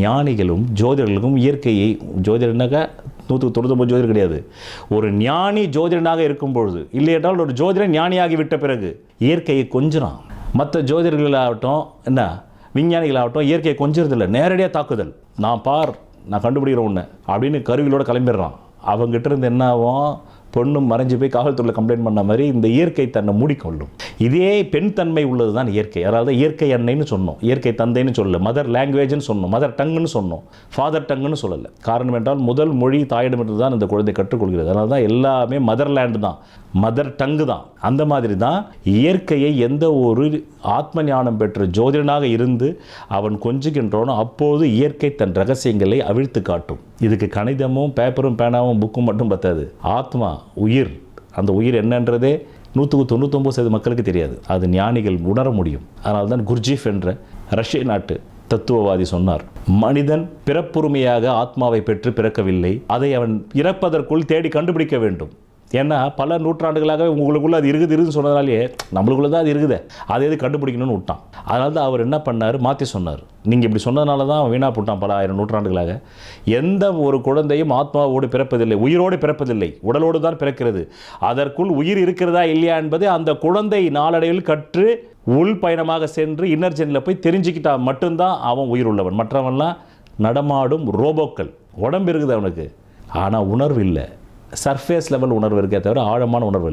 ஞானிகளும் ஜோதிடர்களுக்கும் இயற்கையை, ஜோதிடனாக 199 ஜோதிடர் கிடையாது, ஒரு ஞானி ஜோதிடனாக இருக்கும் பொழுது, இல்லை என்றால் ஒரு ஜோதிடர் ஞானியாகி விட்ட பிறகு இயற்கையை கொஞ்சறான். மற்ற ஜோதிடர்களாகட்டும் என்ன விஞ்ஞானிகளாகட்டும் இயற்கையை கொஞ்சறதில்லை, நேரடியாக தாக்குதல். நான் கண்டுபிடிக்கிறேன் ஒன்று அப்படின்னு கருவிகளோடு கிளம்பிடுறான். அவங்ககிட்ட இருந்து என்ன ஆகும், பொண்ணும் மறைஞ்சு போய் காவல்துறையில் கம்ப்ளைண்ட் பண்ண மாதிரி இந்த இயற்கை தன்னை மூடிக்கொள்ளும். இதே பெண் தன்மை உள்ளது தான் இயற்கை. அதாவது இயற்கை அன்னைன்னு சொன்னோம், இயற்கை தந்தைன்னு சொல்லலை, மதர் லாங்குவேஜ்னு சொன்னோம், மதர் டங்குன்னு சொன்னோம், ஃபாதர் டங்குன்னு சொல்லலை. காரணம் என்றால் முதல் மொழி தாயிடமிருந்து தான் இந்த குழந்தை கற்றுக்கொள்கிறது. அதனால தான் எல்லாமே மதர்லேண்டு தான், மதர் டங்கு தான். அந்த மாதிரி தான் இயற்கையை எந்த ஒரு ஆத்ம ஞானம் பெற்ற ஜோதிடனாக இருந்து அவன் கொஞ்சுகின்றோனோ அப்போது இயற்கை தன் ரகசியங்களை அவிழ்த்து காட்டும். இதுக்கு கணிதமும் பேப்பரும் பேனாவும் புக்கும் மட்டும் பத்தாது. ஆத்மா, உயிர், அந்த உயிர் என்னன்றதே 99% மக்களுக்கு தெரியாது. அது ஞானிகள் உணர முடியும். அதனால தான் குர்ஜீஃப் என்ற ரஷ்ய நாட்டு தத்துவவாதி சொன்னார், மனிதன் பிறப்புரிமையாக ஆத்மாவை பெற்று பிறக்கவில்லை, அதை அவன் இறப்பதற்குள் தேடி கண்டுபிடிக்க வேண்டும். ஏன்னா பல நூற்றாண்டுகளாகவே உங்களுக்குள்ளே அது இருக்குதுன்னு சொன்னதாலே நம்மளுக்குள்ளே தான் அது இருக்குது, அதை எது கண்டுபிடிக்கணும்னு விட்டான். அதனால தான் அவர் என்ன பண்ணார், மாற்றி சொன்னார். நீங்கள் இப்படி சொன்னதுனால தான் வீணாக போட்டான். பல ஆயிரம் நூற்றாண்டுகளாக எந்த ஒரு குழந்தையும் ஆத்மாவோடு பிறப்பதில்லை, உயிரோடு பிறப்பதில்லை, உடலோடு தான் பிறக்கிறது. அதற்குள் உயிர் இருக்கிறதா இல்லையா என்பதை அந்த குழந்தை நாளடைவில் கற்று உள் பயணமாக சென்று இன்னர்ஜெனில் போய் தெரிஞ்சுக்கிட்டா மட்டும்தான் அவன் உயிர் உள்ளவன். மற்றவன்லாம் நடமாடும் ரோபோக்கள். உடம்பு இருக்குது அவனுக்கு, ஆனால் உணர்வு இல்லை. சர்ஃபேஸ் லெவல் உணர்வு இருக்கே தவிர ஆழமான உணர்வு இல்லை.